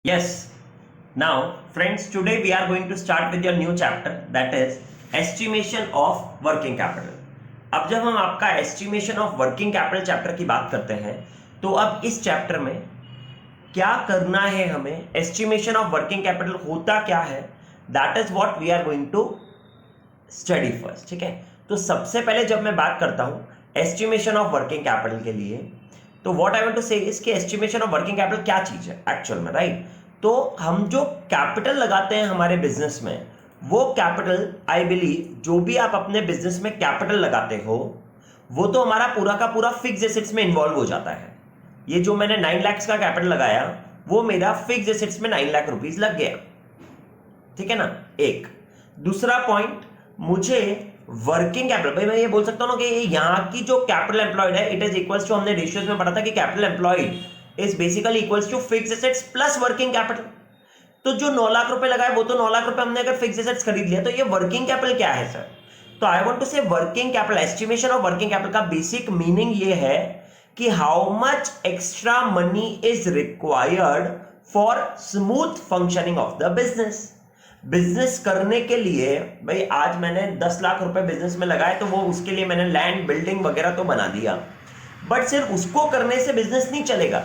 Yes. Now, friends, today we are going to start with your new chapter, that is estimation of working capital. अब जब हम आपका estimation of working capital chapter की बात करते हैं, तो अब इस चैप्टर में क्या करना है हमें, estimation of working capital होता क्या है, that is what we are going to study first. ठीक है, तो सबसे पहले जब मैं बात करता हूं estimation of working capital के लिए, तो what I want to say is कि estimation of working capital क्या चीज है एक्चुअल में, राइट? तो हम जो कैपिटल लगाते हैं हमारे बिजनेस में, वो कैपिटल आई बिलीव जो भी आप अपने बिजनेस में कैपिटल लगाते हो वो तो हमारा पूरा का पूरा फिक्स एसेट्स में इन्वॉल्व हो जाता है. ये जो मैंने 9 लाख का कैपिटल लगाया वो मेरा फिक्स एसेट्स में 9 लाख रुपीस लग गया. ठीक है ना. एक दूसरा पॉइंट, मुझे वर्किंग कैपिटल, भाई मैं ये बोल सकता हूं ना कि यहां की जो कैपिटल एम्प्लॉयड है इट इज इक्वल्स टू, हमने रेशियोज में पढ़ा था कि capital employed is basically equals to fix assets plus working capital. तो जो 9 लाख रुपए लगाए वो तो 9 लाख रुपए हमने अगर फिक्स एसेट्स खरीद लिया, तो ये वर्किंग कैपिटल क्या है सर? तो आई वांट टू से working capital, estimation of working capital का बेसिक मीनिंग ये है कि how much extra money is required for smooth functioning of the business. Business करने के लिए, भाई आज मैंने 10 लाख रुपए बिजनेस में लगाए तो वो उसके लिए मैंने लैंड बिल्डिंग वगैरह तो बना दिया, बट सिर्फ उसको करने से बिजनेस नहीं चलेगा.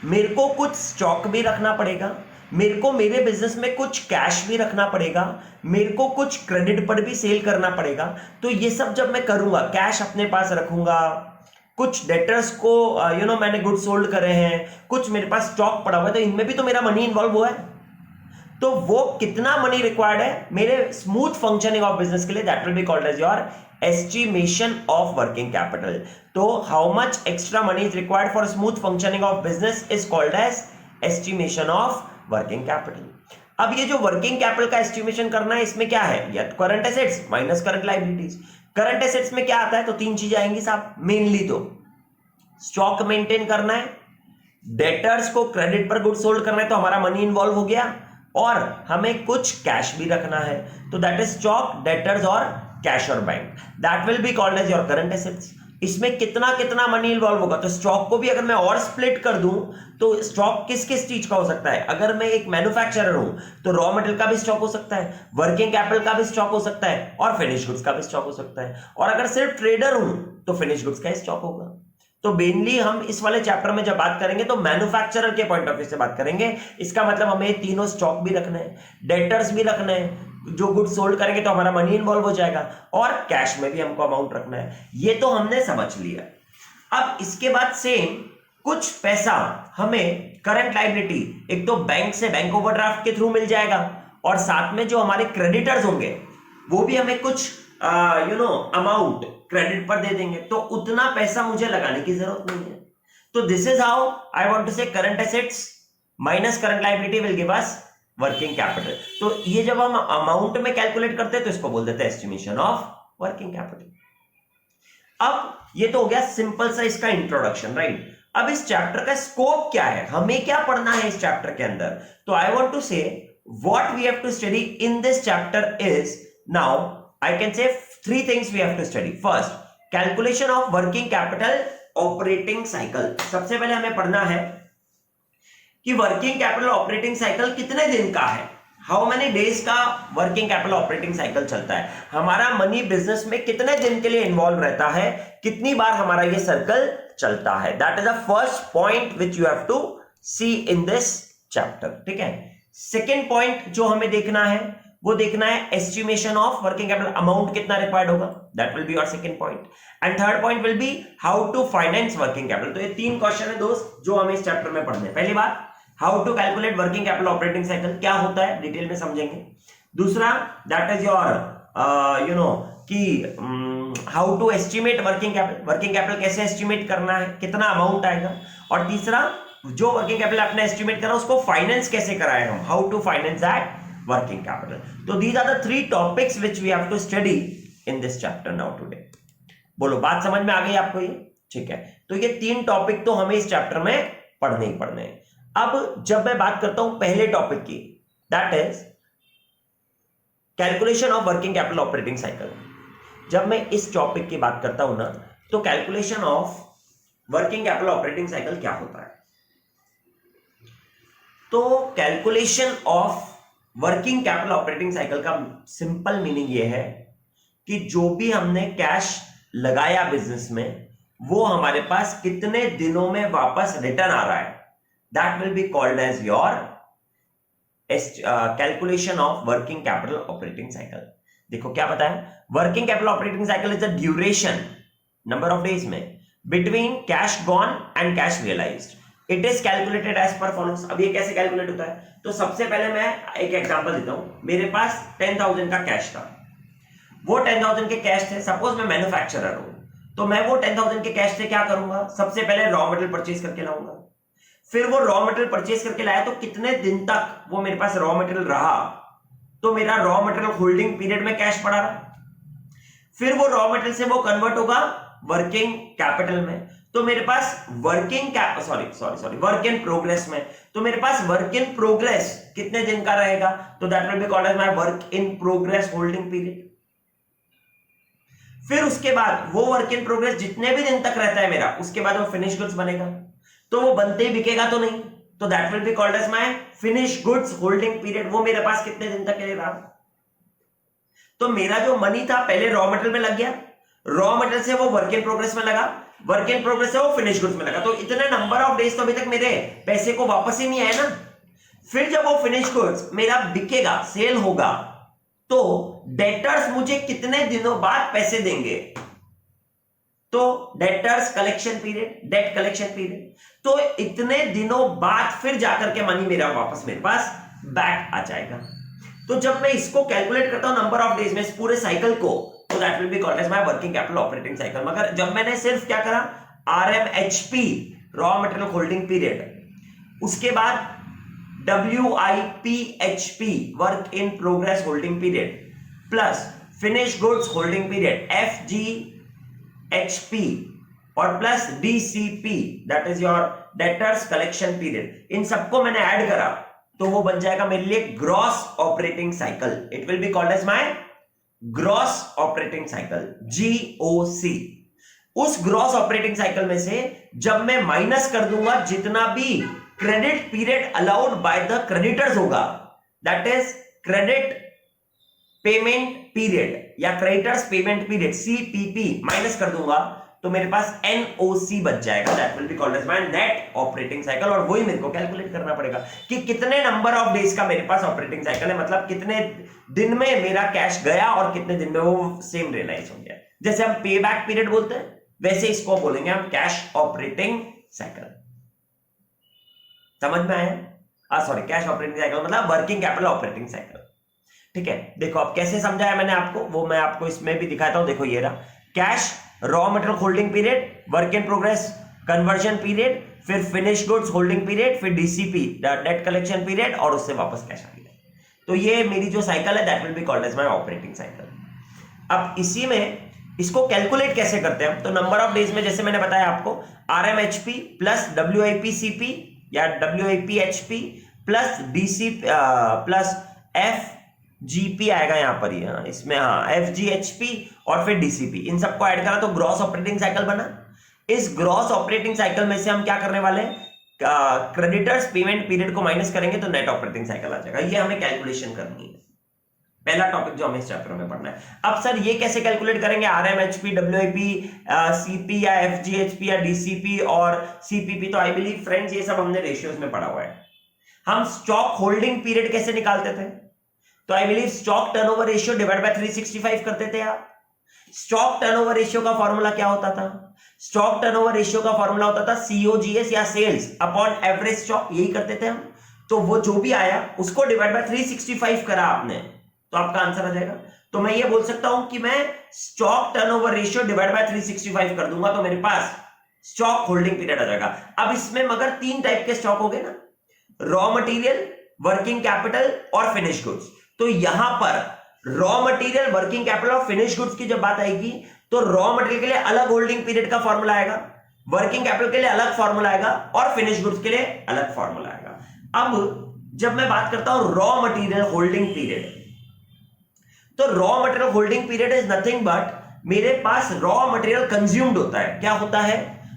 मेरे को कुछ स्टॉक भी रखना पड़ेगा, मेरे को मेरे बिजनेस में कुछ कैश भी रखना पड़ेगा, मेरे को कुछ क्रेडिट पर भी सेल करना पड़ेगा. तो ये सब जब मैं करूंगा, कैश अपने पास रखूंगा, कुछ डेटर्स को मैंने गुड सोल्ड करे हैं, कुछ मेरे पास स्टॉक पड़ा हुआ है, तो इनमें भी तो मेरा मनी इन्वॉल्व हुआ है. तो वो कितना मनी रिक्वायर्ड है मेरे स्मूथ फंक्शनिंग ऑफ बिजनेस के लिए, that will be called as your estimation of working capital. तो how much extra money is required for smooth functioning of business is called as estimation of working capital. अब ये जो working capital का estimation करना है, इसमें क्या है, या current assets minus current liabilities. Current assets में क्या आता है, तो 3 चीजें आएंगी साहब मेनली. तो स्टॉक मेंटेन करना है, डेटर्स को क्रेडिट पर गुड सोल्ड करना है, तो हमारा मनी इन्वॉल्व हो गया, और हमें कुछ कैश भी रखना है, तो दैट इज स्टॉक, डेटर्स और कैश और bank. That will be called as your current assets. इसमें कितना कितना मनी इन्वॉल्व होगा, तो स्टॉक को भी अगर मैं और स्प्लिट कर दूं तो स्टॉक किस किस चीज का हो सकता है. अगर मैं एक मैन्युफैक्चरर हूं तो रॉ मटेरियल का भी स्टॉक हो सकता है, वर्किंग कैपिटल का भी स्टॉक हो सकता है, और फिनिश गुड्स का भी स्टॉक हो सकता है. और अगर सिर्फ ट्रेडर हूं तो फिनिश गुड्स का स्टॉक होगा. तो मेनली हम इस वाले चैप्टर में जब बात करेंगे तो मैन्युफैक्चरर के पॉइंट ऑफ व्यू से बात करेंगे. इसका मतलब हमें तीनों स्टॉक भी रखना है, डेटर्स भी रखना है, जो गुड सोल्ड करेंगे तो हमारा मनी इन्वॉल्व हो जाएगा, और कैश में भी हमको अमाउंट रखना है. ये तो हमने समझ लिया. अब इसके बाद सेम कुछ पैसा हमें करंट लायबिलिटी, एक तो बैंक से बैंक ओवरड्राफ्ट के थ्रू मिल जाएगा, और साथ में जो हमारे क्रेडिटर्स होंगे वो भी हमें कुछ अमाउंट क्रेडिट पर दे देंगे. तो उतना पैसा मुझे लगाने की जरूरत नहीं है. तो this is how I want to say current assets minus current liability will give us working capital. तो ये जब हम अमाउंट में कैलकुलेट करते हैं तो इसको बोल देते हैं एस्टिमेशन ऑफ वर्किंग कैपिटल. अब ये तो हो गया सिंपल सा इसका इंट्रोडक्शन, राइट? अब इस चैप्टर का स्कोप क्या है, हमें क्या पढ़ना है इस चैप्टर के अंदर. तो I want to say what we have to study in this chapter is, now I can say 3 things we have to study. First, calculation of working capital operating cycle. सबसे पहले हमें पढ़ना है कि वर्किंग कैपिटल ऑपरेटिंग साइकिल कितने दिन का है, हाउ मेनी डेज का वर्किंग कैपिटल ऑपरेटिंग साइकिल चलता है, हमारा मनी बिजनेस में कितने दिन के लिए इन्वॉल्व रहता है, कितनी बार हमारा ये सर्कल चलता है. That is the first point which you have to see in this chapter. ठीक है. सेकेंड पॉइंट जो हमें देखना है वो देखना है estimation of working capital, amount कितना रिक्वायर्ड होगा, that will be your second point. And third point will be how to finance working capital. तो ये 3 क्वेश्चन है दोस्त जो हमें इस चैप्टर में पढ़ने हैं. पहली बात, how to calculate working capital operating cycle, क्या होता है डिटेल में समझेंगे. दूसरा, दैट इज योर कि how to estimate working capital, working capital कैसे एस्टिमेट करना है, कितना अमाउंट आएगा. और तीसरा, जो वर्किंग कैपिटल आपने एस्टिमेट करा उसको फाइनेंस कैसे कराए हम, how to finance that working capital. So these are the 3 topics which we have to study in this chapter now today. बोलो, बात समझ में आ गई आपको ये? ठीक है. तो ये 3 टॉपिक तो हमें इस चैप्टर में पढ़ने ही पढ़ने हैं. अब जब मैं बात करता हूं पहले टॉपिक की, that is calculation of working capital operating cycle. जब मैं इस टॉपिक की बात करता हूं ना, तो calculation of working capital operating cycle क्या होता है. तो calculation of working capital operating cycle का सिंपल मीनिंग ये है कि जो भी हमने कैश लगाया बिजनेस में वो हमारे पास कितने दिनों में वापस रिटर्न आ रहा है, that will be called as your calculation of working capital operating cycle. देखो क्या बताया, working capital operating cycle is the duration number of days में between cash gone and cash realised. It is calculated as per following. अब ये कैसे calculate होता है, तो सबसे पहले मैं एक एग्जांपल देता हूं। मेरे पास 10,000 का कैश था, वो 10,000 के कैश थे। सपोज मैं मैन्युफैक्चरर हूं, तो मैं वो 10,000 के कैश से क्या करूंगा, सबसे पहले रॉ मटेरियल परचेज करके लाऊंगा। फिर वो रॉ मटेरियल परचेज करके लाया तो कितने दिन तक वो मेरे पास रॉ मटेरियल रहा, तो मेरा रॉ मटेरियल होल्डिंग पीरियड में कैश पड़ा रहा। फिर वो रॉ मटेरियल से वो कन्वर्ट होगा वर्किंग कैपिटल में, तो मेरे पास वर्क इन प्रोग्रेस में, तो मेरे पास वर्क इन प्रोग्रेस कितने दिन का रहेगा, तो that will be called as my work in progress holding period. फिर उसके बाद वो वर्क इन प्रोग्रेस जितने भी दिन तक रहता है मेरा, उसके बाद वो फिनिश गुड्स बनेगा, तो वो बनते ही बिकेगा तो नहीं, तो that will be called as my finish goods holding period. वो मेरे पास कितने दिन तक रहा, तो मेरा जो मनी था पहले रॉ मटेरियल में लग गया, रॉ मटेरियल से वो वर्क इन प्रोग्रेस में लगा, वर्क इन प्रोग्रेस से वो फिनिश गुड्स में लगा, तो इतने नंबर ऑफ डेज तो अभी तक मेरे पैसे को वापस ही नहीं आया ना। फिर जब वो फिनिश गुड्स मेरा बिकेगा, सेल होगा, तो डेटर्स मुझे कितने दिनों बाद पैसे देंगे, तो debtors collection period, debt collection period, तो इतने दिनों बाद फिर जाकर के मनी मेरा वापस मेरे पास बैक आ जाएगा। तो जब मैं इसको कैलकुलेट करता हूं नंबर ऑफ डेज में इस पूरे साइकिल को, तो that will be called as my working capital operating cycle. मगर जब मैंने सिर्फ क्या करा, RMHP raw material holding period, उसके बाद WIPHP work in progress holding period, plus finish goods holding period FGHP, और प्लस DCP that is your debtors collection period, इन सबको मैंने ऐड करा तो वो बन जाएगा मेरे लिए gross operating cycle. It will be called as my gross operating cycle, GOC। उस ग्रॉस ऑपरेटिंग साइकिल में से जब मैं माइनस कर दूंगा जितना भी credit period allowed by the creditors होगा, that is credit payment period या creditors payment period CPP, minus कर दूंगा तो मेरे पास NOC बच जाएगा, that will be called as my net operating cycle. और वही मेरे को कैलकुलेट करना पड़ेगा कि कितने नंबर ऑफ डेज का मेरे पास ऑपरेटिंग साइकिल है, मतलब कितने दिन में मेरा कैश गया और कितने दिन में वो सेम रियलाइज हो गया। जैसे हम पे बैक पीरियड बोलते हैं, वैसे इसको बोलेंगे हम कैश ऑपरेटिंग साइकिल। समझ में आया? सॉरी, कैश ऑपरेटिंग साइकिल मतलब वर्किंग कैपिटल ऑपरेटिंग साइकिल। ठीक है, देखो अब कैसे समझाया मैंने आपको, वो मैं आपको इसमें भी दिखाता हूं। देखो ये रहा cash raw material holding period, work in progress conversion period, फिर फिनिश गुड्स होल्डिंग पीरियड, फिर DCP डेट कलेक्शन पीरियड, और उससे वापस कैश आ गया। तो ये मेरी जो साइकिल है that will be called as my operating cycle. अब इसी में इसको कैलकुलेट कैसे करते हैं, तो नंबर ऑफ डेज में जैसे मैंने बताया आपको, RMHP प्लस WIPCP या WIPHP plus DCP plus FGP आएगा यहां पर, ही इसमें FGHP और फिर DCP, इन सबको ऐड करा तो ग्रॉस ऑपरेटिंग साइकिल बना। इस ग्रॉस ऑपरेटिंग साइकिल में से हम क्या करने वाले हैं, क्रेडिटर्स पेमेंट पीरियड को माइनस करेंगे तो नेट ऑपरेटिंग साइकिल आ जाएगा। ये हमें कैलकुलेशन करनी है, पहला टॉपिक जो हमें इस चैप्टर में पढ़ना है। अब सर ये कैसे कैलकुलेट करेंगे, RMHP, WIPCP या FGHP या DCP और CPP, तो आई बिलीव फ्रेंड्स ये सब हमने रेशियोज में पढ़ा हुआ है। हम स्टॉक होल्डिंग पीरियड कैसे निकालते थे, तो I believe stock turnover ratio divide by 365 करते थे आप। स्टॉक टर्नओवर रेशियो का फॉर्मूला क्या होता था, स्टॉक टर्नओवर रेशियो का फॉर्मूला होता था COGS या सेल्स अपॉन एवरेज स्टॉक, यही करते थे हम। तो वो जो भी आया उसको डिवाइड बाय 365 करा आपने, तो आपका आंसर आ जाएगा। तो मैं ये बोल सकता हूं कि मैं stock turnover ratio divide by 365 कर दूंगा तो मेरे पास स्टॉक होल्डिंग पीरियड आ जाएगा। अब इसमें मगर 3 टाइप के स्टॉक हो गए ना, रॉ मटेरियल, वर्किंग कैपिटल और फिनिश गुड्स। तो यहां पर रॉ मटेरियल, वर्किंग कैपिटल और फिनिश गुड्स की जब बात आएगी तो रॉ मटेरियल के लिए अलग होल्डिंग पीरियड का फॉर्मूला आएगा, वर्किंग कैपिटल के लिए अलग फॉर्मूला आएगा और फिनिश गुड्स के लिए अलग फॉर्मूला आएगा। अब जब मैं बात करता हूं रॉ मटेरियल होल्डिंग पीरियड, तो raw material holding period is nothing but मेरे पास रॉ मटेरियल कंज्यूम्ड होता है। क्या होता है,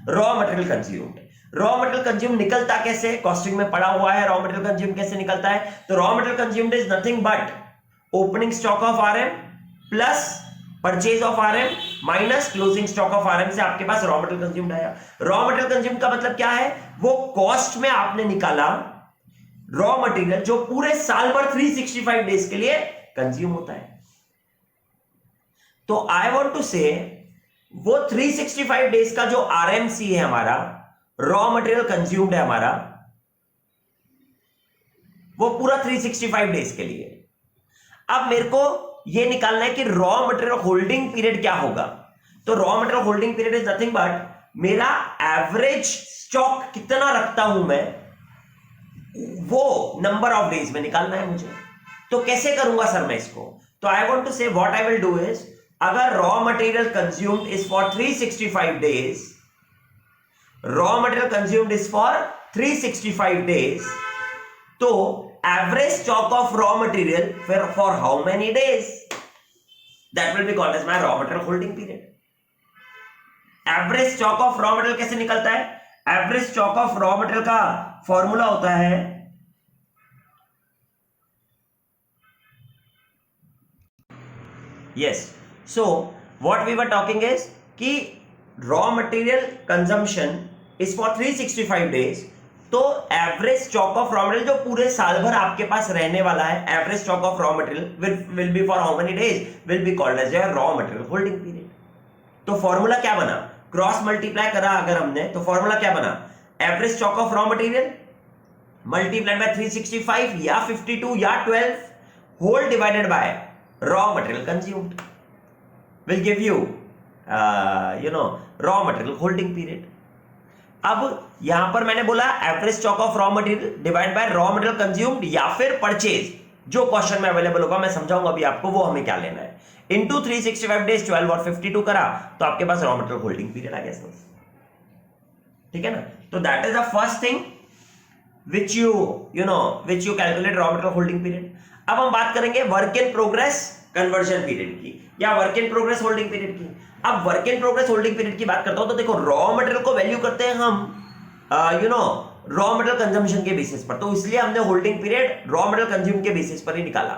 raw material consumed. Raw material consume निकलता कैसे, कॉस्टिंग में पड़ा हुआ है रॉ मटेरियल कंज्यूम कैसे निकलता है, तो raw material consumed is nothing but opening stock of RM plus purchase of RM minus closing stock of RM से आपके पास रॉ मटेरियल कंज्यूम्ड आया। रॉ मटेरियल कंज्यूम्ड का मतलब क्या है, वो कॉस्ट में आपने निकाला रॉ मटेरियल जो पूरे साल भर 365 डेज के लिए कंज्यूम होता है। तो आई वांट टू से वो 365 डेज का जो आरएमसी है हमारा, रॉ मटेरियल कंज्यूम्ड है हमारा, वो पूरा 365 डेज के लिए। अब मेरे को यह निकालना है कि रॉ मटेरियल होल्डिंग पीरियड क्या होगा। तो raw material holding period is nothing but मेरा एवरेज स्टॉक कितना रखता हूं मैं, वो नंबर ऑफ डेज में निकालना है मुझे। तो कैसे करूंगा सर मैं इसको, तो I want to say what I will do is, अगर raw material consumed is for 365 days, raw material consumed is for 365 days, तो average stock of raw material for how many days, that will be called as my raw material holding period. Average stock of raw material कैसे निकलता है, average stock of raw material का formula होता है yes, so what we were talking is कि raw material consumption is for 365 days, तो average stock of raw material जो पूरे साल भर आपके पास रहने वाला है, average stock of raw material will be for how many days, will be called as raw material holding period. तो फॉर्मूला क्या बना, क्रॉस मल्टीप्लाई करा अगर हमने, तो फॉर्मूला क्या बना, average stock of raw material multiplied by 365 या 52 या 12 whole divided by raw material consumed will give you raw material holding period। अब यहां पर मैंने बोला average stock of raw material divide by raw material consumed या फिर परचेज, जो क्वेश्चन में अवेलेबल होगा मैं समझाऊंगा अभी आपको वो हमें क्या लेना है, इनटू 365 डेज 12 और 52 करा तो आपके पास रॉ मटेरियल होल्डिंग पीरियड आ गया। ठीक है ना, तो that is the first thing which you calculate raw material holding period। अब हम बात करेंगे work in progress conversion period की या work in progress holding period की। अब work in progress holding period की बात करता हूं तो देखो, रॉ मटेरियल को वैल्यू करते हैं हम रॉ मटेरियल कंजम्पशन के बेसिस पर, तो इसलिए हमने holding period raw material consume के बेसिस पर ही निकाला।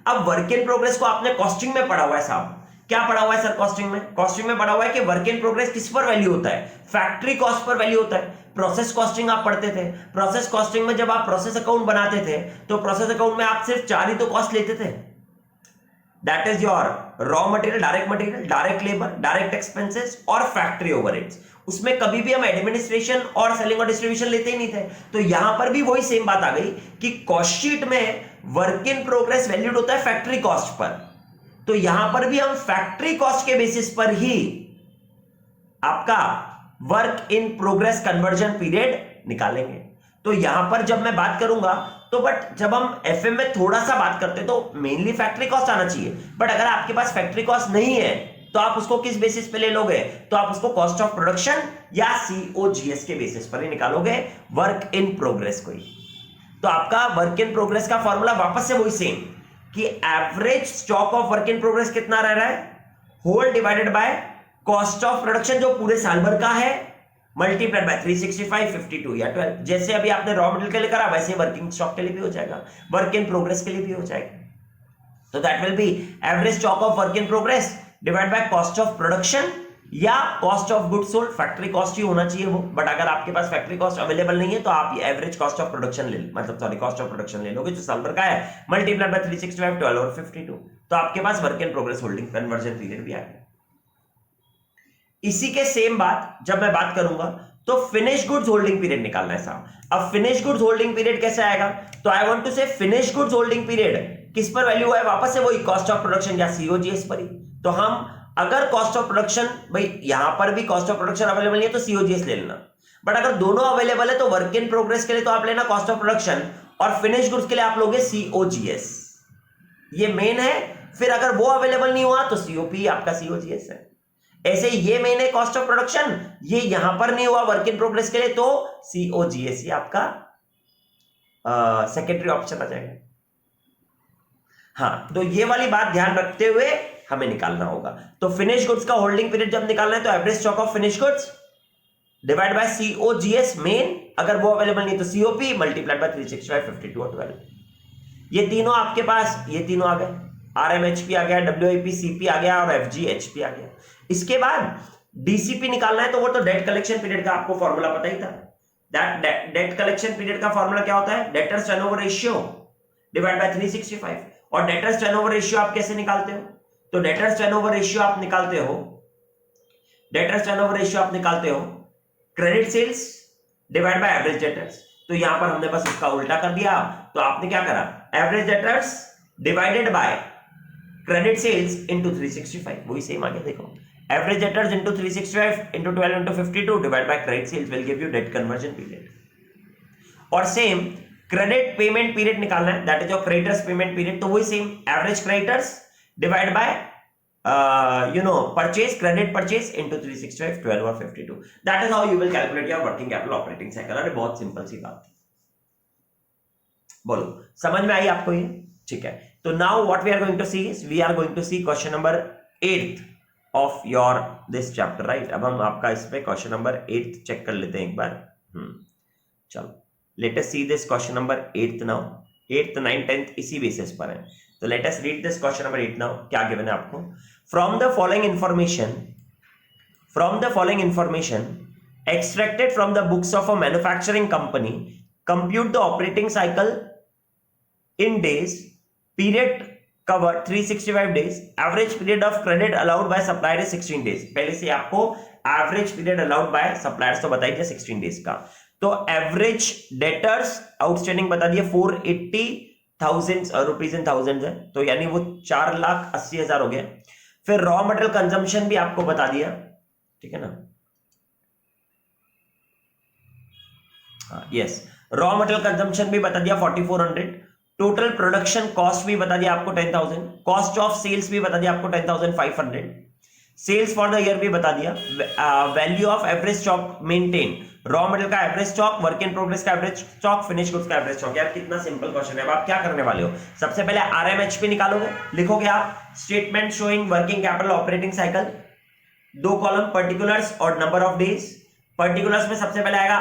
अब वर्क इन प्रोग्रेस को आपने कॉस्टिंग में पढ़ा हुआ है साहब, क्या पढ़ा हुआ है सर कॉस्टिंग में, कॉस्टिंग में पढ़ा हुआ है कि वर्क इन प्रोग्रेस किस पर वैल्यू होता है, फैक्ट्री कॉस्ट पर वैल्यू होता है। प्रोसेस कॉस्टिंग आप पढ़ते थे, प्रोसेस कॉस्टिंग में जब आप प्रोसेस अकाउंट बनाते थे तो प्रोसेस अकाउंट में आप सिर्फ 4 ही तो कॉस्ट लेते थे, that is your raw material, direct labour, direct expenses और फैक्ट्री ओवरहेड्स। उसमें कभी भी हम एडमिनिस्ट्रेशन और सेलिंग और डिस्ट्रीब्यूशन लेते ही नहीं थे। तो यहां पर भी वही सेम बात आ गई कि कॉस्ट शीट में वर्क इन प्रोग्रेस वैल्यूड होता है फैक्ट्री कॉस्ट पर, तो यहां पर भी हम फैक्ट्री कॉस्ट के बेसिस पर ही आपका work in progress conversion period निकालेंगे। तो यहां पर जब मैं बात करूंगा तो बट जब हम एफएम में थोड़ा सा बात करते हैं तो मेनली फैक्ट्री कॉस्ट आना चाहिए, बट अगर आपके पास फैक्ट्री कॉस्ट नहीं है तो आप उसको किस बेसिस पे ले लोगे, तो आप उसको कॉस्ट ऑफ प्रोडक्शन या सीओजीएस के बेसिस पर ही निकालोगे वर्क इन प्रोग्रेस को ही। तो आपका वर्क इन प्रोग्रेस का फॉर्मूला वापस से वही सेम कि average stock of work in progress कितना रह रहा है, whole divided by cost of production जो पूरे साल भर का है मल्टीप्लाइड बाय 365, 52 या 12। जैसे अभी आपने रॉ मटेरियल के लिए करा वैसे वर्किंग स्टॉक के लिए भी हो जाएगा, वर्क इन प्रोग्रेस के लिए भी हो जाएगा। तो that will be average stock of work in progress divide by cost of production या cost of goods sold, factory cost ही होना चाहिए वो, बट अगर आपके पास फैक्ट्री कॉस्ट अवेलेबल नहीं है तो आप एवरेज कॉस्ट ऑफ प्रोडक्शन ले कॉस्ट ऑफ प्रोडक्शन ले लोगे जो साल भर का है मल्टीप्लाइड बाय 365, 12 और 52, तो आपके पास work in progress holding conversion period भी आ गया। इसी के सेम बात जब मैं बात करूंगा तो फिनिश गुड्स होल्डिंग पीरियड निकालना है साहब। अब फिनिश गुड्स होल्डिंग पीरियड कैसे आएगा, तो आई वांट टू से फिनिश गुड्स होल्डिंग पीरियड किस पर वैल्यू है, वापस से वही कॉस्ट ऑफ प्रोडक्शन या सीओजीएस पर ही। तो हम अगर कॉस्ट ऑफ प्रोडक्शन, भाई यहां पर भी कॉस्ट ऑफ प्रोडक्शन अवेलेबल नहीं है तो सीओजीएस ले लेना, बट अगर दोनों अवेलेबल है तो वर्क इन प्रोग्रेस के लिए तो आप लेना कॉस्ट ऑफ प्रोडक्शन और फिनिश गुड्स के लिए आप लोगे सीओजीएस, ये मेन है। फिर अगर वो अवेलेबल नहीं हुआ तो सीओपी आपका सीओजीएस है। ऐसे ये मेन है कॉस्ट ऑफ प्रोडक्शन, ये यहां पर नहीं हुआ वर्क इन प्रोग्रेस के लिए तो सीओजीएस ही आपका सेकेंडरी ऑप्शन आ जाएगा। हाँ, तो ये वाली बात ध्यान रखते हुए हमें निकालना होगा। तो फिनिश गुड्स का होल्डिंग पीरियड जब निकालना है तो average stock of finish goods divide by COGS main, अगर वो अवेलेबल नहीं तो COP मल्टीप्लाइड बाय 365 52 और 12। ये तीनों आपके पास, ये तीनों आ गए, RMHP आ गया, WIP CP आ गया और FGHP आ गया। इसके बाद DCP निकालना है तो वो तो डेट कलेक्शन पीरियड का आपको फॉर्मूला पता ही था। डेट कलेक्शन पीरियड का फॉर्मूला क्या होता है? Debtors turnover ratio divide by 365। और डेटर्स टर्नओवर रेशियो आप कैसे निकालते हो? तो डेटर्स टर्नओवर रेशियो आप निकालते हो credit sales divide by average debtors. तो यहां पर हमने बस उसका उल्टा कर दिया। तो आपने क्या करा? Average debtors divided by credit sales into 365, वही सेम आ गया। देखो, average debtors into 365 into 12 into 52 divide by credit sales will give you debt conversion period. और सेम क्रेडिट पेमेंट पीरियड निकालना है, that is your creditors payment period. तो वही same average creditors divide by purchase, credit purchase into 365, 12 और 52. That is how you will calculate your working capital operating cycle. अरे बहुत simple सी बात थी। बोलो, समझ में आई आपको ये? ठीक है। तो now what we are going to see is we are going to see question number 8th of your this chapter, right? अब हम आपका इस पे question number 8th चेक कर लेते हैं एक बार। चलो, let us see this question number 8th now. 8th, 9th, 10th इसी बेसिस पर है। तो let us read this question number 8 now. क्या गिवन है आपको? From the following information extracted from the books of a manufacturing company, compute the operating cycle in days, period covered 365 days, average period of credit allowed by supplier is 16 days. पहले से आपको average period allowed by suppliers तो बताइए 16 days का। तो average debtors outstanding बता दिया 480,000 rupees in thousand है, तो यानी वो 4,80,000 हो गया। फिर रॉ मटेरियल कंजम्पशन भी आपको बता दिया, ठीक है ना? यस, रॉ मटेरियल कंजम्पशन भी बता दिया 4400। टोटल प्रोडक्शन कॉस्ट भी बता दिया आपको 10,000। कॉस्ट ऑफ सेल्स भी बता दिया आपको 10,500। सेल्स फॉर द ईयर भी बता दिया। Value of average stock maintain, raw material का average stock, work in progress का एवरेज स्टॉक, फिनिश गुड्स का एवरेज स्टॉक। यार कितना सिंपल क्वेश्चन है। अब आप क्या करने वाले हो? सबसे पहले RMHP निकालोगे, लिखोगे आप statement showing working capital operating cycle, 2 column particulars और नंबर ऑफ डेज। पर्टिकुलर्स में सबसे पहले आएगा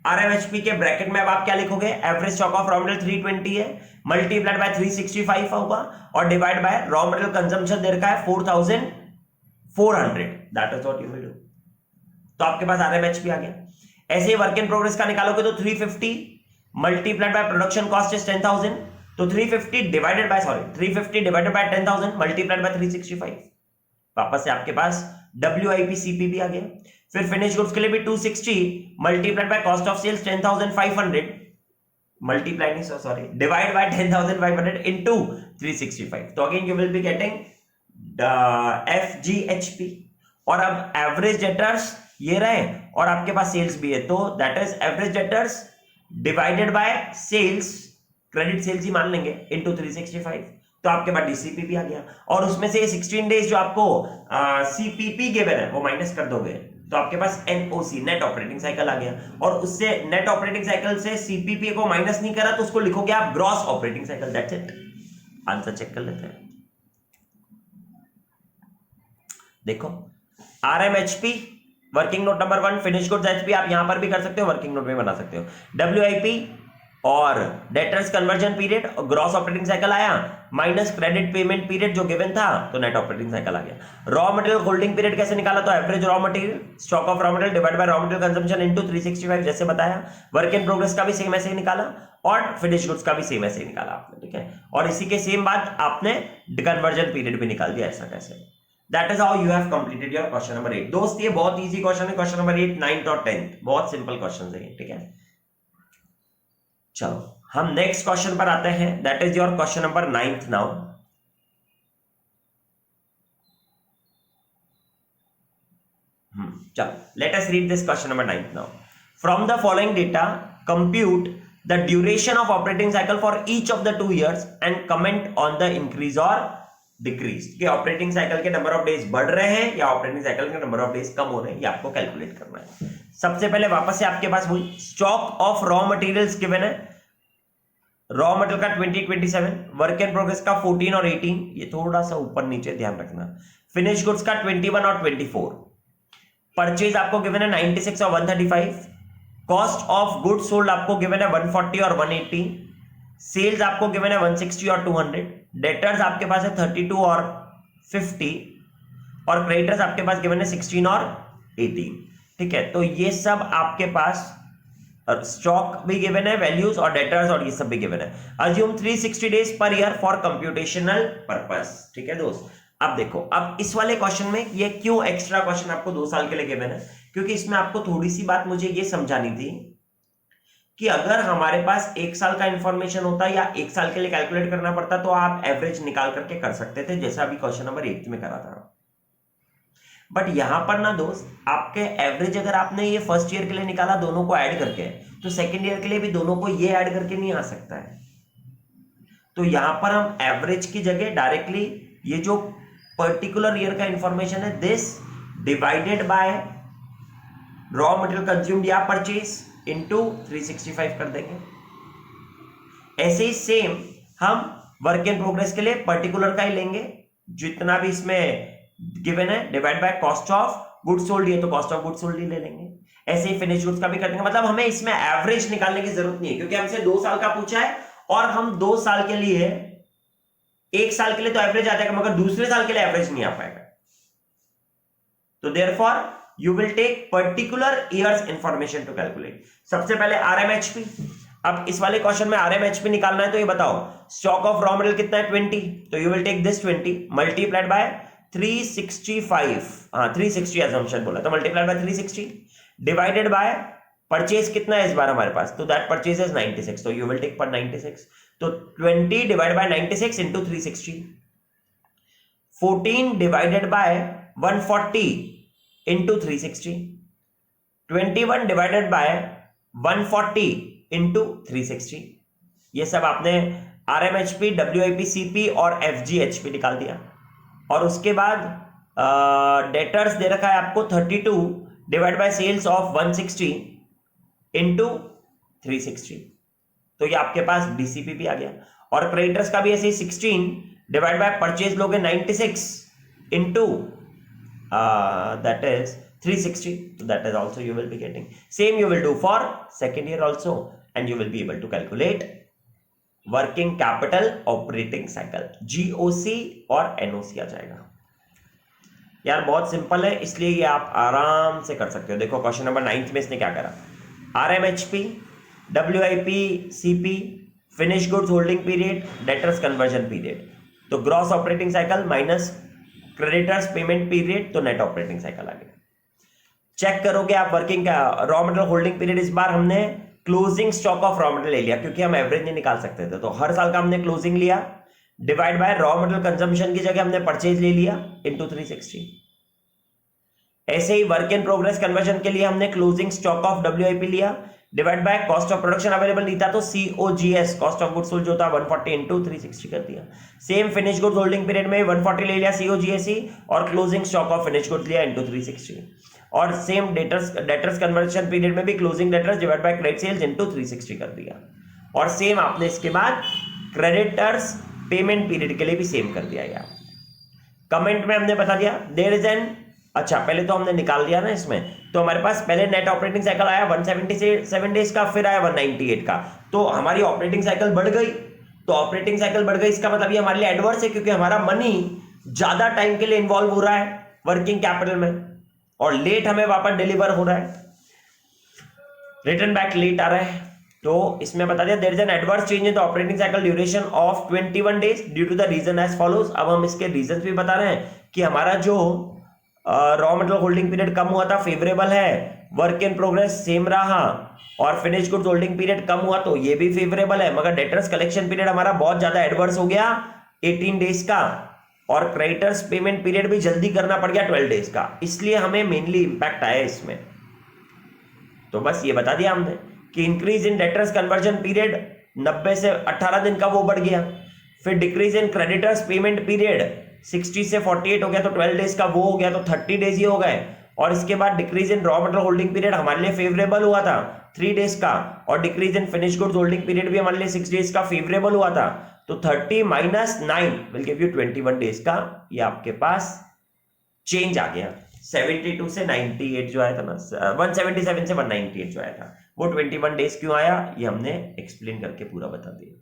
RMHP के ब्रैकेट में अब आप क्या लिखोगे? Average stock of raw material 320 है, मल्टीप्लाइड बाय 365 होगा और divide by raw material consumption दे रखा है 4,400। That is what you will do. तो आपके पास RMHP आ गया। ऐसे ही वर्क इन प्रोग्रेस का निकालोगे तो 350 multiplied by production cost is 10,000, तो 350 डिवाइडेड बाय 10,000 मल्टीप्लाइड बाय 365। वापस से आपके पास WIP CP भी आ गया। फिर फिनिश गुड्स के लिए भी 260 multiplied by cost of sales 10,500 divide by 10,500 into 365। तो again you will be getting FGHP। और अब एवरेज डेटर्स ये रहे और आपके पास सेल्स भी है, तो that is average debtors divided by sales, credit sales ही मान लेंगे, इनटू 365। तो आपके पास DCP भी आ गया और उसमें से 16 डेज जो आपको CPP गिवन है वो माइनस कर दोगे, तो आपके पास NOC नेट ऑपरेटिंग साइकिल आ गया। और उससे नेट ऑपरेटिंग साइकिल से CPP को माइनस नहीं करा तो उसको लिखोगे आप gross operating cycle. That's it. Answer check कर लेते हैं। देखो, RMHP working note number 1, finish goods HP आप यहां पर भी कर सकते हो, वर्किंग नोट में बना सकते हो। WIP और debtors conversion period, gross operating cycle आया, माइनस क्रेडिट पेमेंट पीरियड जो गिवन था, तो नेट ऑपरेटिंग साइकिल आ गया। रॉ मटेरियल होल्डिंग पीरियड कैसे निकाला? तो average raw material, stock of raw material divide by raw material consumption into 365 जैसे बताया। वर्क इन प्रोग्रेस का भी सेम ऐसे ही निकाला और फिनिश गुड्स का भी सेम ऐसे ही निकाला आपने, ठीक है। और इसी के सेम बाद आपने कन्वर्जन पीरियड भी निकाल दिया, ऐसा कैसे? That is how you have completed your question number 8। दोस्त ये बहुत इजी क्वेश्चन है, क्वेश्चन नंबर 8, 9th और 10th बहुत सिंपल क्वेश्चन है, ठीक है। चलो हम नेक्स्ट क्वेश्चन पर आते हैं, that is your question number 9th now. चलो let us read this question number 9th now. From the following data compute the duration of operating cycle for each of the 2 years and comment on the increase और decrease. कि operating cycle के number of days बढ़ रहे हैं या operating cycle के number of days कम हो रहे हैं, ये आपको कैलकुलेट करना है। सबसे पहले वापस से आपके पास वही stock of raw materials given है, रॉ मटेरियल का 2027, वर्क इन प्रोग्रेस का 14 और 18, ये थोड़ा सा ऊपर नीचे ध्यान रखना, फिनिश गुड्स का 21 और 24, परचेज आपको गिवन है 96 और 135, कॉस्ट ऑफ गुड सोल्ड आपको गिवन है 140 और 180, सेल्स आपको गिवन है 160 और 200, डेटर्स आपके पास है 32 और 50, और क्रेडिटर्स आपके पास गिवन है 16 और 18। ठीक है, तो ये सब आपके पास स्टॉक भी गिवन है, वैल्यूज और डेटर्स और ये सब भी गिवन है। Assume 360 days per year for computational purpose. ठीक है दोस्त, अब देखो, अब इस वाले क्वेश्चन में ये क्यों एक्स्ट्रा क्वेश्चन आपको 2 साल के लिए गिवन है, क्योंकि इसमें आपको थोड़ी सी बात मुझे ये समझानी थी कि अगर हमारे पास 1 साल का इंफॉर्मेशन होता या 1 साल के लिए कैलकुलेट करना पड़ता तो आप एवरेज निकाल करके कर सकते थे, जैसा अभी क्वेश्चन नंबर 8 में करा था। बट यहां पर ना दोस्त, आपके एवरेज अगर आपने ये फर्स्ट ईयर के लिए निकाला दोनों को ऐड करके, तो सेकेंड ईयर के लिए भी दोनों को ये ऐड करके नहीं आ सकता है। तो यहां पर हम एवरेज की जगह डायरेक्टली ये जो पर्टिकुलर ईयर का इंफॉर्मेशन है, this divided by raw material consumed या परचेज इनटू 365 कर देंगे। ऐसे ही सेम हम वर्क इन प्रोग्रेस के लिए पर्टिकुलर का ही लेंगे, जितना भी इसमें गिवन है, divide by cost of goods sold, ये तो कॉस्ट ऑफ गुड्स सोल्ड ही ले लेंगे। ऐसे ही फिनिश गुड्स का भी कर देंगे। मतलब हमें इसमें एवरेज निकालने की जरूरत नहीं है, क्योंकि हमसे 2 साल का पूछा है और हम 2 साल के लिए, 1 साल के लिए तो एवरेज आ जाएगा, मगर दूसरे साल के लिए एवरेज नहीं आ पाएगा। तो therefore you will take particular years information to calculate. सबसे पहले आरएमएचपी। अब इस वाले क्वेश्चन में आरएमएचपी निकालना है, तो ये बताओ स्टॉक ऑफ रॉ मटेरियल कितना है 20, तो you will take this 20 multiplied by 365, हाँ 360 assumption बोला, तो multiplied by 360 divided by purchase कितना है इस बार हमारे पास, तो दैट परचेज इज 96, तो यू विल टेक पर 96, तो 20 divide by 96 into 360, 14 divided by 140 into 360, 21 divided by 140 into 360। ये सब आपने आरएमएचपी, डब्ल्यूआईपी, सीपी और एफजीएचपी निकाल दिया। और उसके बाद डेटर्स दे रखा है आपको 32 divide by sales of 160 into 360, तो ये आपके पास डीसीपी भी आ गया। और क्रेडिटर्स का भी ऐसे ही 16 डिवाइड बाय परचेज लोगे 96 into that is 360, so that is also you will be getting. Same you will do for second year also, and you will be able to calculate working capital operating cycle, GOC और NOC आ जाएगा। यार बहुत simple है, इसलिए ये आप आराम से कर सकते हो। देखो क्वेश्चन नंबर 9 में इसने क्या करा, RMHP, WIP, CP, finish goods holding period, debtors conversion period, तो gross operating cycle minus creditors payment period, तो नेट ऑपरेटिंग साइकिल आ गया। चेक करोगे आप वर्किंग का रॉ मटेरियल होल्डिंग पीरियड, इस बार हमने closing stock of raw material ले लिया, क्योंकि हम एवरेज नहीं निकाल सकते थे, तो हर साल का हमने क्लोजिंग लिया, divide by raw material consumption की जगह हमने परचेज ले लिया इनटू 360। ऐसे ही वर्क इन प्रोग्रेस कन्वर्जन के लिए हमने क्लोजिंग स्टॉक ऑफ WIP लिया, divide by cost of production available नहीं था, तो COGS cost of goods sold जो था 140 इंटू 360 कर दिया। Same finish goods holding period में 140 ले लिया COGS और closing stock of finish goods लिया इनटू 360। और सेम डेटर्स कन्वर्जन पीरियड में भी closing debtors divide by credit sales into 360 कर दिया। और सेम आपने इसके बाद क्रेडिटर्स पेमेंट पीरियड के लिए भी सेम कर दिया यार। कमेंट में हमने बता दिया देयर इज एन, अच्छा पहले तो हमने निकाल दिया ना इसमें, तो हमारे पास पहले नेट ऑपरेटिंग साइकिल आया 177 डेज का, फिर आया 198 का, तो हमारी ऑपरेटिंग साइकिल बढ़ गई। तो ऑपरेटिंग साइकिल बढ़ गई, इसका मतलब ये हमारे लिए एडवर्स है, क्योंकि हमारा मनी ज्यादा टाइम के लिए इन्वॉल्व हो रहा है वर्किंग कैपिटल में, और लेट हमें वापस डिलीवर हो रहा है, रिटर्न बैक लेट आ रहा है। तो इसमें बता दिया there is an adverse change in the operating cycle duration of 21 days due to the reason as follows. अब हम इसके रीजंस भी बता रहे हैं कि हमारा जो रॉ मटेरियल होल्डिंग पीरियड कम हुआ था फेवरेबल है, वर्क इन प्रोग्रेस सेम रहा, और फिनिश गुड्स होल्डिंग पीरियड कम हुआ तो ये भी फेवरेबल है, मगर डेटर्स कलेक्शन पीरियड हमारा बहुत ज्यादा एडवर्स हो गया 18 डेज का, और क्रेडिटर्स पेमेंट पीरियड भी जल्दी करना पड़ गया 12 डेज का, इसलिए हमें मेनली इंपैक्ट आया इसमें। तो बस ये बता दिया हमने कि increase in debtors conversion period 90 से 18 दिन का वो बढ़ गया, फिर decrease in creditors payment period 60 से 48 हो गया, तो 12 डेज का वो हो गया, तो 30 डेज ही हो गए। और इसके बाद decrease in raw material holding period हमारे लिए फेवरेबल हुआ था 3 डेज का, और decrease in finish goods holding period भी हमारे लिए 6 डेज का फेवरेबल हुआ था, तो 30 - 9 विल गिव यू 21 डेज का, ये आपके पास चेंज आ गया 72 से 98 जो आया था ना, 177 से 198 जो आया था, वो 21 डेज क्यों आया, ये हमने एक्सप्लेन करके पूरा बता दिया।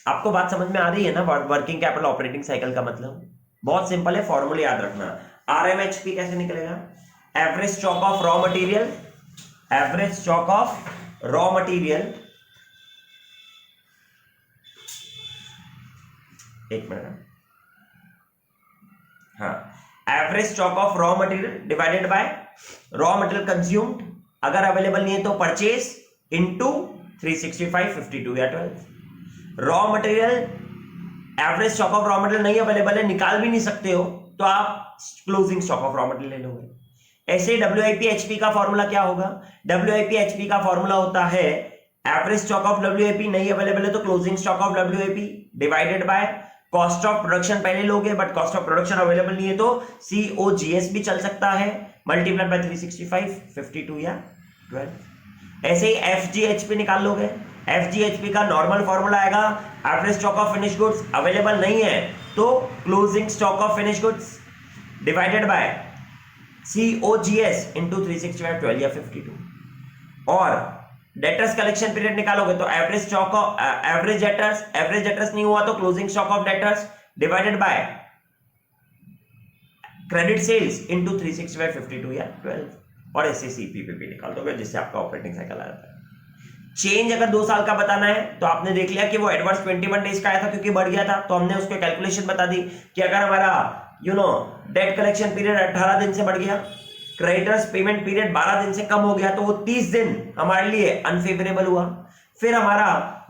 आपको बात समझ में आ रही है ना? वर्किंग कैपिटल ऑपरेटिंग साइकिल का मतलब बहुत सिंपल है, फॉर्मूले याद रखना। RMHP कैसे निकलेगा? Average stock of raw material, average stock of raw material, एक मिनट, हाँ, average stock of raw material divided by raw material consumed, अगर अवेलेबल नहीं है तो परचेज, इनटू 365, 52 या 12। Raw material, average stock of raw material नहीं available है, निकाल भी नहीं सकते हो, तो आप closing stock of raw material ले लोगे। ऐसे WIP-HP का फॉर्मूला क्या होगा? WIP-HP का फॉर्मूला होता है एवरेज स्टॉक ऑफ WIP, नहीं अवेलेबल है तो closing stock of WIP divided by cost of production, पहले लोगे but cost of production available नहीं है तो COGS भी चल सकता है, मल्टीप्लाइड बाय 365, 52 या 12। ऐसे ही FGHP निकाल लोगे। FGHP का नॉर्मल फॉर्मूला आएगा average stock of finish goods, available नहीं है तो closing stock of finish goods divided by COGS into 365, 12 या 52। और डेटर्स कलेक्शन पीरियड निकालोगे तो average stock of average debtors नहीं हुआ तो closing stock of debtors divided by credit sales into 365, 52 या 12। और ऐसे CPPP निकाल दोगे जिससे आपका ऑपरेटिंग साइकिल आ जाता है। चेंज अगर 2 साल का बताना है तो आपने देख लिया कि वो एडवांस 21 डेज का आया था क्योंकि बढ़ गया था, तो हमने उसको कैलकुलेशन बता दी कि अगर हमारा डेट कलेक्शन पीरियड 18 दिन से बढ़ गया, क्रेडिटर्स पेमेंट पीरियड 12 दिन से कम हो गया, तो वो 30 दिन हमारे लिए अनफेवरेबल हुआ। फिर हमारा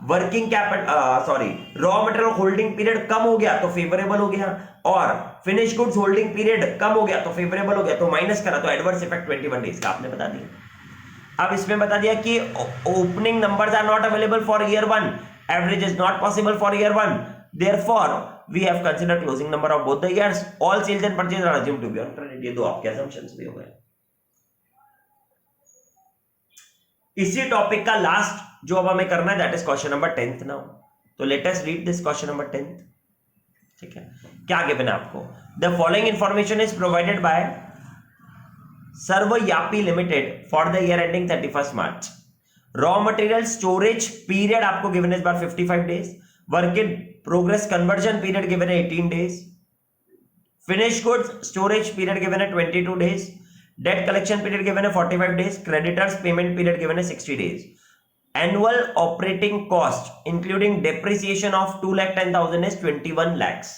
working capital raw material holding period कम हो गया तो फेवरेबल हो गया, और फिनिश गुड्स होल्डिंग पीरियड कम हो गया तो फेवरेबल हो गया, तो माइनस करा तो एडवर्स इफेक्ट 21 डेज का आपने बता दिया। अब इसमें बता दिया कि opening numbers are not available for year 1, average is not possible for year 1, therefore we have considered closing number of both the years, all sales and purchase are assumed to be on credit। ये दो आपके assumptions भी हो गए। इसी topic का last जो अब हमें करना है that is question number 10th now. तो let us read this question number 10th। ठीक है, क्या गिवन है आपको? The following information is provided by Sarvavyapi limited for the year ending 31st March. Raw material storage period आपको given इस बार 55 days, work in progress conversion period given है 18 days, finish goods storage period given है 22 days, debt collection period given है 45 days, creditors payment period given है 60 days. Annual operating cost including depreciation of 2,10,000 is 21 lakhs।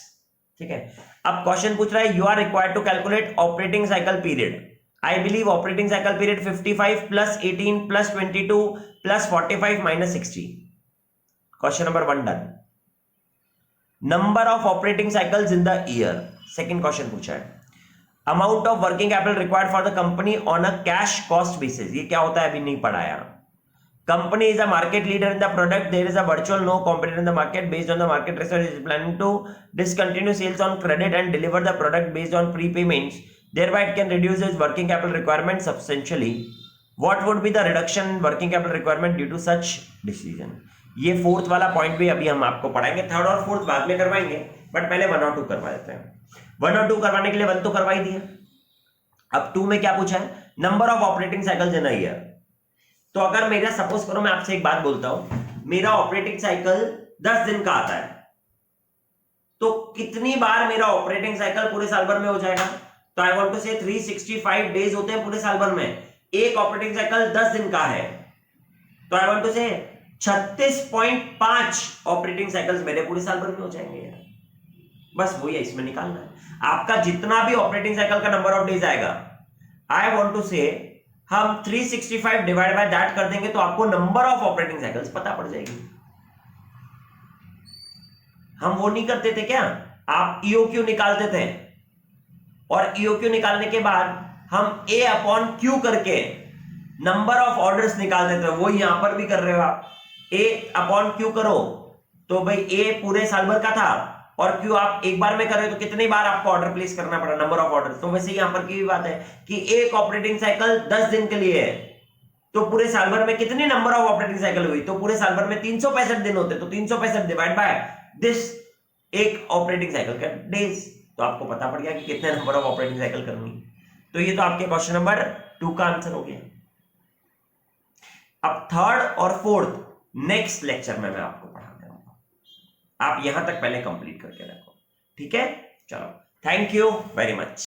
ठीक है, अब question पूछ रहा है you are required to calculate operating cycle period. I believe operating cycle period 55 plus 18 plus 22 plus 45 minus 60। Question number 1 done. Number of operating cycles in the year, second question पूछा है। Amount of working capital required for the company on a cash cost basis, ये क्या होता है अभी नहीं पढ़ाया। Company is a market leader in the product, there is a virtual no competitor in the market, based on the market research is planning to discontinue sales on credit and deliver the product based on prepayments, thereby it can reduce its working capital requirement substantially. What would be the reduction in working capital requirement due to such decision? ये fourth वाला point भी अभी हम आपको पढ़ाएंगे, third और fourth बाद में करवाएंगे, बट पहले 1 और 2 करवा देते हैं। 1 और 2 करवाने के लिए 1 तो करवा ही दिया, अब 2 में क्या पूछा है? Number of operating cycles in a year. तो अगर मेरा सपोज करो, मैं आपसे एक बात बोलता हूं, मेरा ऑपरेटिंग साइकिल 10 दिन का आता है, तो कितनी बार मेरा ऑपरेटिंग साइकिल पूरे साल भर में हो जाएगा? तो आई वांट टू से 365 डेज होते हैं पूरे साल भर में, एक ऑपरेटिंग साइकिल 10 दिन का है, तो आई वांट टू से 36.5 ऑपरेटिंग साइकिल्स मेरे पूरे साल भर में हो जाएंगे यार। बस वही है, इसमें निकालना है आपका जितना भी ऑपरेटिंग साइकिल का नंबर ऑफ डेज आएगा। आई वांट टू से हम 365 डिवाइड बाय दैट कर देंगे तो आपको नंबर ऑफ ऑपरेटिंग साइकिल्स पता पड़ जाएगी। हम वो नहीं करते थे क्या, आप EOQ निकालते थे और EOQ निकालने के बाद हम A अपॉन Q करके नंबर ऑफ ऑर्डर्स निकालते थे, वो यहां पर भी कर रहे हो आप। A अपॉन Q करो तो भाई A पूरे साल भर का था और Q आप एक बार में कर रहे हो तो कितनी बार आपको ऑर्डर प्लेस करना पड़ा, नंबर ऑफ ऑर्डर। तो वैसे यहां पर की भी बात है कि एक ऑपरेटिंग साइकिल 10 दिन के लिए है, तो पूरे साल भर में कितनी नंबर ऑफ ऑपरेटिंग साइकिल हुई? तो पूरे साल भर में 365 दिन होते, तो 365 डिवाइड बाय दिस एक ऑपरेटिंग साइकिल का डेज, तो आपको पता पड़ गया कि कितने नंबर ऑफ ऑपरेटिंग साइकिल करनी। तो ये तो आपके क्वेश्चन नंबर 2 का आंसर हो गया। अब थर्ड और फोर्थ नेक्स्ट लेक्चर में मैं आपको पढ़ा दूंगा, आप यहां तक पहले कंप्लीट करके रखो, ठीक है। चलो, थैंक यू वेरी मच।